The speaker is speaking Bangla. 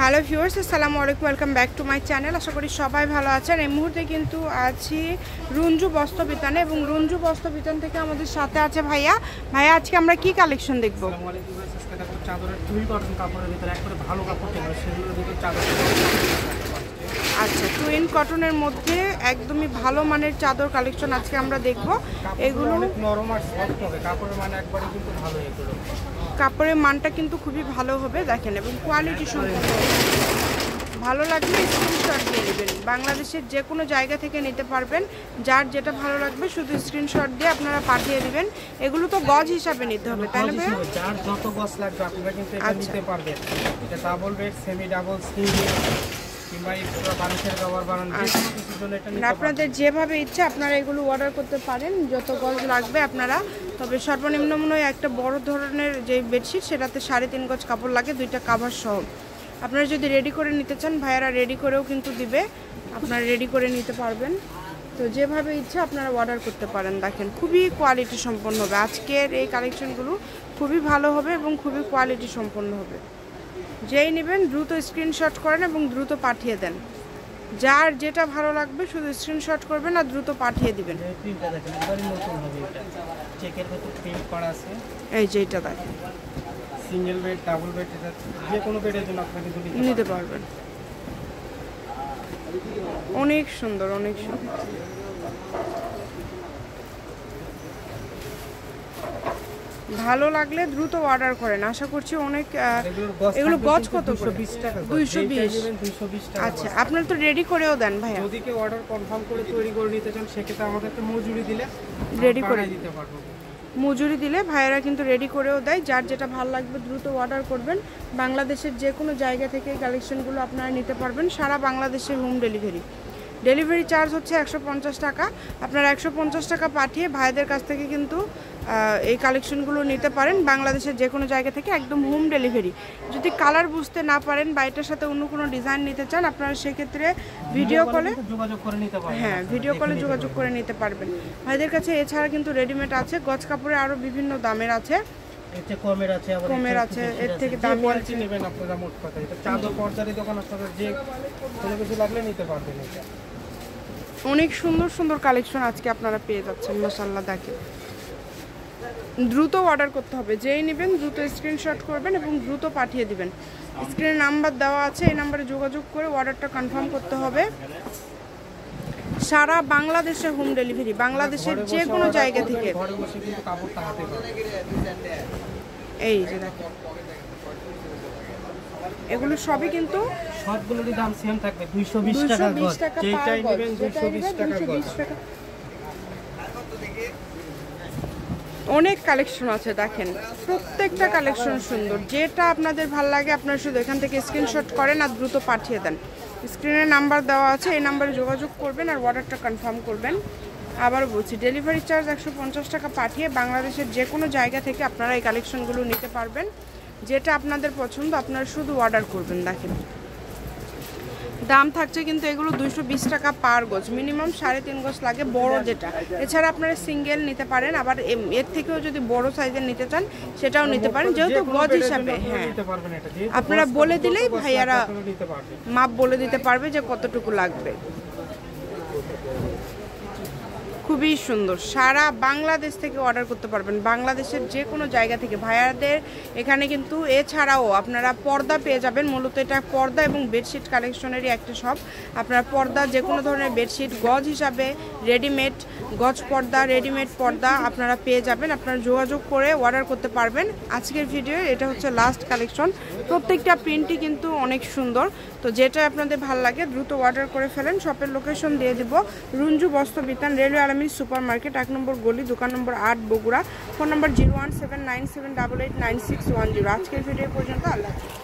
হ্যালো ভিউয়ার্স, আসসালামু আলাইকুম, welcome back to my channel. আশা করি সবাই ভালো আছেন। এই মুহূর্তে কিন্তু আছি রঞ্জু বস্ত্র বিতানে এবং রঞ্জু বস্ত্র বিতান থেকে আমাদের সাথে আছে ভাইয়া। আজকে আমরা কি কালেকশন দেখবো? চাদরের টুইন কটন কাপড়ের ভিতরে একবারে ভালো কাপড় থাকবে, সেগুলোর ভিতরে চাদর। আচ্ছা, টুইন কটনের মধ্যে একদমই ভালো মানের চাদর কালেকশন আজকে আমরা দেখব। এগুলো অনেক নরম আর সফট হবে, কাপড়ের মান একবারে কিন্তু ভালো। এগুলো কাপড়ের মানটা কিন্তু খুবই ভালো হবে দেখেন, এবং কোয়ালিটি সম্পূর্ণ ভালো লাগবে স্ক্রিনশট দিয়ে নেবেন। বাংলাদেশের যে কোনো জায়গা থেকে নিতে পারবেন, যার যেটা ভালো লাগবে শুধু স্ক্রিনশট দিয়ে আপনারা পাঠিয়ে দিবেন। এগুলো তো গজ হিসাবে নিতে হবে, তাই না ভাইয়া? যার যত গজ লাগবে আপনারা কিন্তু এটা নিতে পারবেন। এটা double bed, semi double, single কিংবা পুরো বালিশের কভার বানান, যে কোনো কিছুর জন্য এটা নিতে পারবেন। আপনাদের যেভাবে ইচ্ছা আপনারা এগুলো অর্ডার করতে পারেন, যত গজ লাগবে আপনারা। তবে সর্বনিম্ন মনে হয় একটা বড় ধরনের যে বেডশিট সেটাতে 3.5 গজ কাপড় লাগে, 2টা কাভার সহ। আপনারা যদি রেডি করে নিতে চান ভাইয়ারা রেডি করেও কিন্তু দিবে, আপনারা রেডি করে নিতে পারবেন। তো যেভাবে ইচ্ছা আপনারা অর্ডার করতে পারেন। দেখেন খুবই কোয়ালিটি সম্পন্ন হবে, আজকের এই কালেকশনগুলো খুবই ভালো হবে এবং খুবই কোয়ালিটি সম্পন্ন হবে। যেই নেবেন দ্রুত স্ক্রিনশট করেন এবং দ্রুত পাঠিয়ে দেন। যার যেটা ভালো লাগবে শুধু স্ক্রিনশট করবেন আর দ্রুত পাঠিয়ে দিবেন। এই প্রিন্টটা দেখেন, একবারে নতুন হবে। এটা চেকের ভিতর প্রিন্ট করা আছে। এই যে এটা দেখেন, সিঙ্গেল বেড, ডাবল বেড, এটা যে কোনো বেডের জন্য আপনারা কিন্তু নিতে পারবেন। অনেক সুন্দর, অনেক সুন্দর। ভালো লাগলে দ্রুত অর্ডার করেন। আশা করছি অনেক। এগুলো গজ কত? 220 টাকা। 220 টাকা। আচ্ছা, আপনারা তো রেডি করেও দেন ভাইয়া? যদি কেউ অর্ডার কনফার্ম করে তৈরি করে নিতে চান সেক্ষেত্রে আমাদের একটা মজুরি দিলে রেডি করে দিতে পারবো। মজুরি দিলে ভাইয়েরা কিন্তু রেডি করেও দেয়। যার যেটা ভালো লাগবে দ্রুত অর্ডার করবেন। বাংলাদেশের যে কোনো জায়গা থেকে এই কালেকশনগুলো আপনারা নিতে পারবেন, সারা বাংলাদেশে হোম ডেলিভারি। ডেলিভারি চার্জ হচ্ছে 150 টাকা। আপনারা 150 টাকা পাঠিয়ে ভাইদের কাছ থেকে কিন্তু এই কালেকশনগুলো নিতে পারেন। বাংলাদেশের যে কোনো জায়গা থেকে একদম হোম ডেলিভারি। যদি কালার বুঝতে না পারেন বা এটার সাথে অন্য কোনো ডিজাইন নিতে চান, আপনারা সেক্ষেত্রে ভিডিও কলে যোগাযোগ করে নিতে পারবেন। হ্যাঁ, ভিডিও কলে যোগাযোগ করে নিতে পারবেন ভাইদের কাছে। এছাড়া কিন্তু রেডিমেড আছে, গজ কাপড়ে আরও বিভিন্ন দামের আছে, এতে কমের আছে, আবার কমের আছে, এর থেকে দামি আছে। নেবেন আপনারা মোট কথা। এটা চাদর পর্দারি দোকান, আপনাদের যে কোনো কিছু লাগলে নিতে পারবেন। এটা অনেক সুন্দর সুন্দর কালেকশন আজকে আপনারা পেয়ে যাচ্ছেন, মাশাআল্লাহ। দেখেন দ্রুত অর্ডার করতে হবে, যেই নেবেন দ্রুত স্ক্রিনশট করবেন এবং দ্রুত পাঠিয়ে দিবেন। স্ক্রিনে নাম্বার দেওয়া আছে, এই নাম্বারে যোগাযোগ করে অর্ডারটা কনফার্ম করতে হবে। সারা বাংলাদেশে হোম ডেলিভারি, বাংলাদেশের যে কোনো জায়গা থেকে। ঘরে বসে কিন্তু কাপড়টা হাতে পাবেন। এই যে দেখেন, এগুলো সবই কিন্তু সবগুলোরই দাম সেম থাকবে, 220 টাকা গজ। যেটাই নেবেন 220 টাকা গজ। অনেক কালেকশন আছে দেখেন, প্রত্যেকটা কালেকশন সুন্দর। যেটা আপনাদের ভালো লাগে আপনারা শুধু এখান থেকে স্ক্রিনশট করেন আর দ্রুত পাঠিয়ে দেন। স্ক্রিনে নাম্বার দেওয়া আছে, এই নাম্বারে যোগাযোগ করবেন আর অর্ডারটা কনফার্ম করবেন। আবার বলছি, ডেলিভারি চার্জ 150 টাকা পাঠিয়ে বাংলাদেশের যে কোনো জায়গা থেকে আপনারা এই কালেকশনগুলো নিতে পারবেন। যেটা আপনাদের পছন্দ আপনারা শুধু অর্ডার করবেন। দেখেন দাম থাকছে কিন্তু এগুলো 220 টাকা পার গজ, মিনিমাম 3.5 গজ লাগে বড় যেটা। এছাড়া আপনারা সিঙ্গেল নিতে পারেন, আবার এর থেকেও যদি বড় সাইজের নিতে চান সেটাও নিতে পারেন, যেহেতু গজ হিসাবে। হ্যাঁ, আপনারা বলে দিলেই ভাইয়ারা মাপ বলে দিতে পারবে যে কতটুকু লাগবে। খুবই সুন্দর, সারা বাংলাদেশ থেকে অর্ডার করতে পারবেন, বাংলাদেশের যে কোনো জায়গা থেকে ভাইয়াদের এখানে কিন্তু। এছাড়াও আপনারা পর্দা পেয়ে যাবেন। মূলত এটা পর্দা এবং বেডশিট কালেকশনেরই একটা শপ। আপনারা পর্দা, যে কোনো ধরনের বেডশিট গজ হিসাবে রেডিমেড গজ পর্দা, রেডিমেড পর্দা আপনারা পেয়ে যাবেন। আপনারা যোগাযোগ করে অর্ডার করতে পারবেন। আজকের ভিডিও এটা হচ্ছে লাস্ট কালেকশন। প্রত্যেকটা প্রিন্টই কিন্তু অনেক সুন্দর। তো যেটা আপনাদের ভালো লাগে দ্রুত অর্ডার করে ফেলেন। শপের লোকেশন দিয়ে দিব, রঞ্জু বস্ত্র বিতান, রেলওয়ে আলামিন সুপার মার্কেট, 1 নম্বর গলি, দোকান নম্বর 8, বগুড়া। ফোন নম্বর 01797889610। আজকের ভিডিও পর্যন্ত, আল্লাহ হাফেজ।